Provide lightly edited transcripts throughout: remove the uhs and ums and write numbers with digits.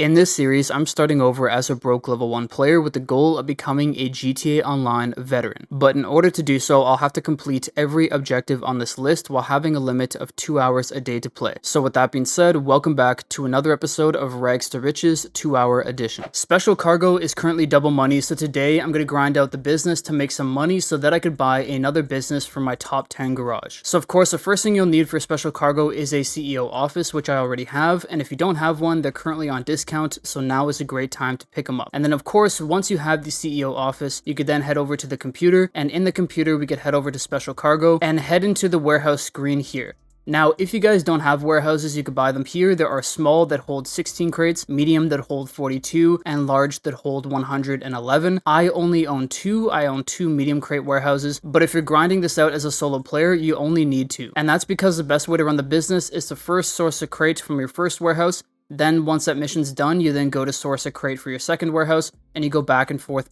In this series, I'm starting over as a broke level 1 player with the goal of becoming a GTA Online veteran. But in order to do so, I'll have to complete every objective on this list while having a limit of 2 hours a day to play. So with that being said, welcome back to another episode of Rags to Riches 2-hour edition. Special cargo is currently double money, so today I'm going to grind out the business to make some money so that I could buy another business for my top 10 garage. So of course, the first thing you'll need for special cargo is a CEO office, which I already have, and if you don't have one, they're currently on discount. So now is a great time to pick them up. And then of course, once you have the CEO office, you could then head over to the computer, and in the computer we could head over to special cargo and head into the warehouse screen here. Now, if you guys don't have warehouses, you could buy them here. There are small that hold 16 crates, medium that hold 42, and large that hold 111. I only own two. I own 2 medium crate warehouses, but if you're grinding this out as a solo player, you only need 2. And that's because the best way to run the business is to first source a crate from your first warehouse. Then once that mission's done, you then go to source a crate for your second warehouse, and you go back and forth,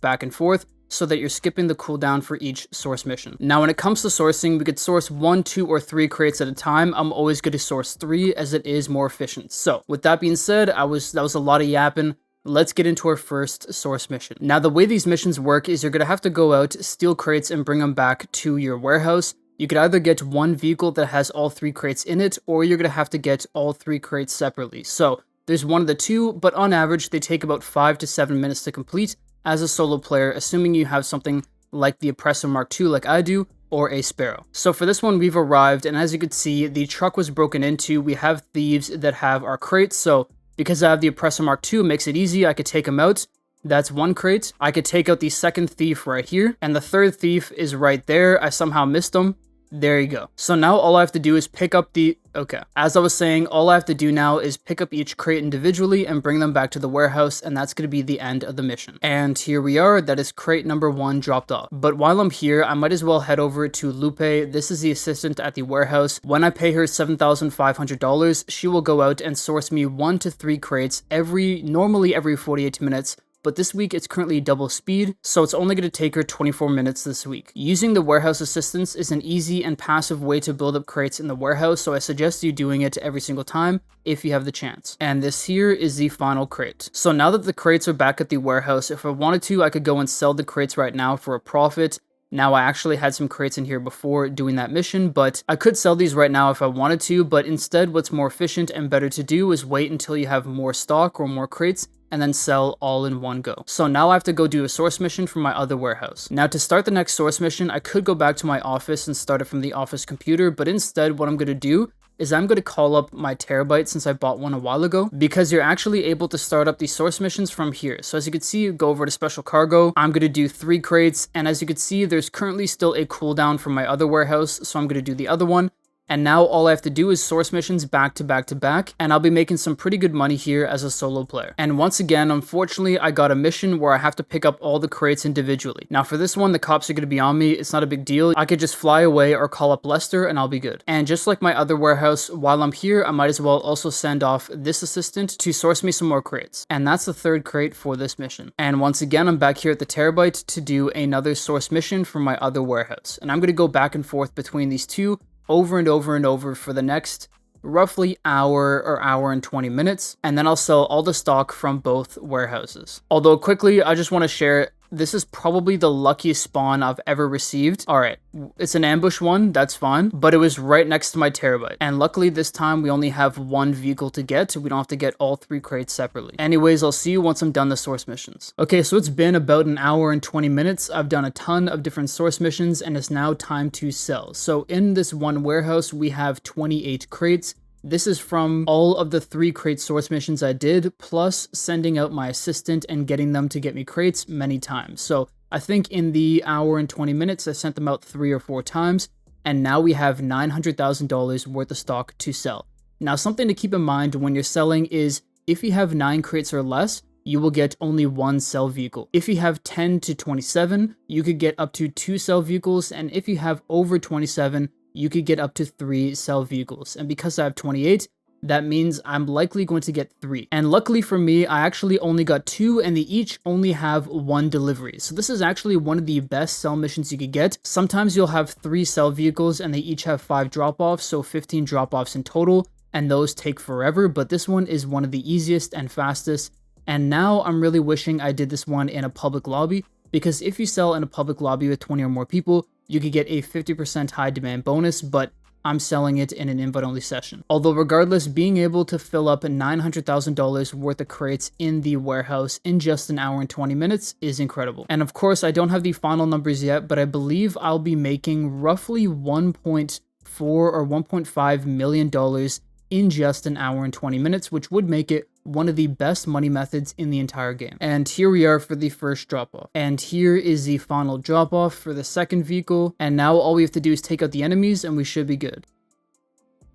so that you're skipping the cooldown for each source mission. Now, when it comes to sourcing, we could source 1, 2, or 3 crates at a time. I'm always going to source 3 as it is more efficient. So with that being said, that was a lot of yapping. Let's get into our first source mission. Now, the way these missions work is you're going to have to go out, steal crates, and bring them back to your warehouse. You could either get one vehicle that has all 3 crates in it, or you're going to have to get all 3 crates separately. So there's one of the two, but on average, they take about 5 to 7 minutes to complete as a solo player, assuming you have something like the Oppressor MK II like I do, or a Sparrow. So for this one, we've arrived, and as you can see, the truck was broken into. We have thieves that have our crates, so because I have the Oppressor MK II, it makes it easy. I could take them out. That's one crate. I could take out the second thief right here, and the third thief is right there. I somehow missed them. There you go. So now all I have to do is pick up the... Okay. As I was saying, all I have to do now is pick up each crate individually and bring them back to the warehouse, and that's going to be the end of the mission. And here we are. That is crate number 1 dropped off. But while I'm here, I might as well head over to Lupe. This is the assistant at the warehouse. When I pay her $7,500, she will go out and source me 1 to 3 crates normally every 48 minutes. But this week it's currently double speed, so it's only going to take her 24 minutes this week. Using the warehouse assistants is an easy and passive way to build up crates in the warehouse, so I suggest you doing it every single time if you have the chance. And this here is the final crate. So now that the crates are back at the warehouse, if I wanted to, I could go and sell the crates right now for a profit. Now, I actually had some crates in here before doing that mission, but I could sell these right now if I wanted to, but instead what's more efficient and better to do is wait until you have more stock or more crates and then sell all in one go. So now I have to go do a source mission from my other warehouse. Now, to start the next source mission, I could go back to my office and start it from the office computer, but instead what I'm going to do is I'm going to call up my Terabyte since I bought one a while ago, because you're actually able to start up these source missions from here. So as you can see, go over to special cargo. I'm going to do 3 crates, and as you can see, there's currently still a cooldown from my other warehouse, so I'm going to do the other one. And now all I have to do is source missions back to back to back, and I'll be making some pretty good money here as a solo player. And once again, unfortunately, I got a mission where I have to pick up all the crates individually. Now for this one, the cops are going to be on me. It's not a big deal. I could just fly away or call up Lester and I'll be good. And just like my other warehouse, while I'm here, I might as well also send off this assistant to source me some more crates. And that's the 3rd crate for this mission. And once again, I'm back here at the Terabyte to do another source mission from my other warehouse. And I'm going to go back and forth between these two over and over and over for the next roughly hour and 20 minutes, and then I'll sell all the stock from both warehouses. Although quickly, I just want to share, this is probably the luckiest spawn I've ever received. Alright, it's an ambush one, that's fine, but it was right next to my Terabyte. And luckily this time we only have 1 vehicle to get, so we don't have to get all 3 crates separately. Anyways, I'll see you once I'm done the source missions. Okay, so it's been about an hour and 20 minutes. I've done a ton of different source missions, and it's now time to sell. So in this one warehouse, we have 28 crates. This is from all of the 3 crate source missions I did, plus sending out my assistant and getting them to get me crates many times. So I think in the hour and 20 minutes, I sent them out 3 or 4 times, and now we have $900,000 worth of stock to sell. Now, something to keep in mind when you're selling is if you have 9 crates or less, you will get only 1 sell vehicle. If you have 10 to 27, you could get up to 2 sell vehicles, and if you have over 27, you could get up to 3 sell vehicles. And because I have 28, that means I'm likely going to get 3. And luckily for me, I actually only got 2, and they each only have 1 delivery. So this is actually one of the best sell missions you could get. Sometimes you'll have 3 sell vehicles and they each have 5 drop-offs, so 15 drop-offs in total. and those take forever, but this one is one of the easiest and fastest. And now I'm really wishing I did this one in a public lobby, because if you sell in a public lobby with 20 or more people, you could get a 50% high demand bonus, but I'm selling it in an invite-only session. Although regardless, being able to fill up $900,000 worth of crates in the warehouse in just an hour and 20 minutes is incredible. And of course, I don't have the final numbers yet, but I believe I'll be making roughly $1.4 or $1.5 million in just an hour and 20 minutes, which would make it one of the best money methods in the entire game. And here we are for the first drop-off. And here is the final drop-off for the second vehicle. And now all we have to do is take out the enemies and we should be good.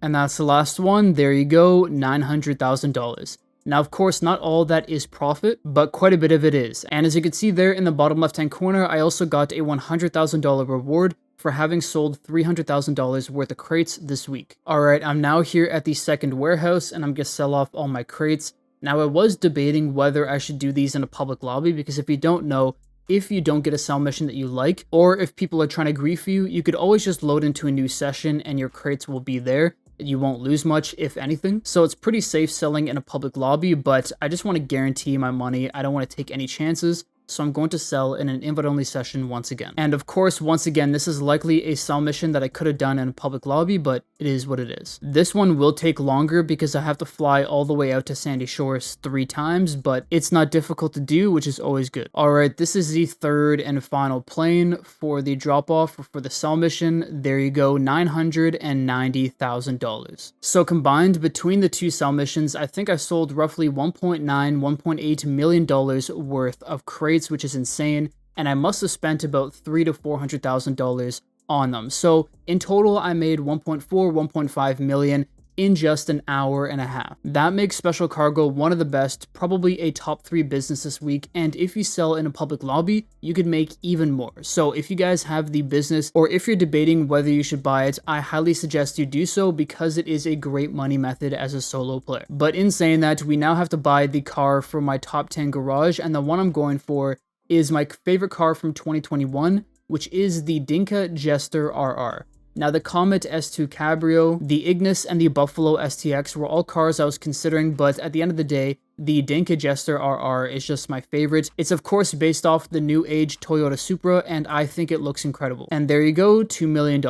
And that's the last one. There you go, $900,000. Now, of course, not all that is profit, but quite a bit of it is. And as you can see there in the bottom left-hand corner, I also got a $100,000 reward for having sold $300,000 worth of crates this week. Alright, I'm now here at the second warehouse and I'm gonna sell off all my crates. Now, I was debating whether I should do these in a public lobby, because if you don't know, if you don't get a sell mission that you like, or if people are trying to grief you, you could always just load into a new session and your crates will be there. You won't lose much, if anything. So it's pretty safe selling in a public lobby, but I just want to guarantee my money. I don't want to take any chances. So I'm going to sell in an invite-only session once again. And of course, once again, this is likely a sell mission that I could have done in a public lobby, but it is what it is. This one will take longer because I have to fly all the way out to Sandy Shores 3 times, but it's not difficult to do, which is always good. Alright, this is the third and final plane for the drop-off for the sell mission. There you go, $990,000. So combined between the two sell missions, I think I sold roughly $1.9, $1.8 million worth of crates, which is insane, and I must have spent about $300,000 to $400,000 on them. So in total, I made 1.4, 1.5 million in just an hour and a half. That makes Special Cargo one of the best, probably a top 3 business this week, and if you sell in a public lobby, you could make even more. So if you guys have the business, or if you're debating whether you should buy it, I highly suggest you do so, because it is a great money method as a solo player. But in saying that, we now have to buy the car for my top 10 garage, and the one I'm going for is my favorite car from 2021, which is the Dinka Jester RR. Now, the Comet S2 Cabrio, the Ignis, and the Buffalo STX were all cars I was considering, but at the end of the day, the Dinka Jester RR is just my favorite. It's of course based off the new age Toyota Supra, and I think it looks incredible. And there you go, $2 million.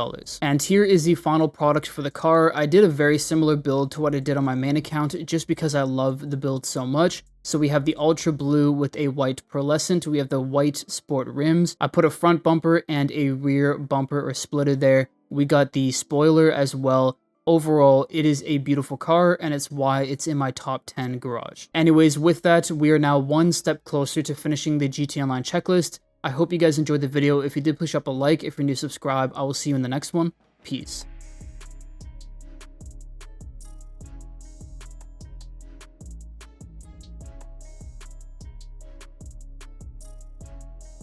And here is the final product for the car. I did a very similar build to what I did on my main account, just because I love the build so much. So we have the ultra blue with a white pearlescent, we have the white sport rims, I put a front bumper and a rear bumper or splitter there. We got the spoiler as well. Overall, it is a beautiful car, and it's why it's in my top 10 garage. Anyways, with that, we are now one step closer to finishing the GTA Online checklist. I hope you guys enjoyed the video. If you did, please drop a like. If you're new, subscribe. I will see you in the next one. Peace.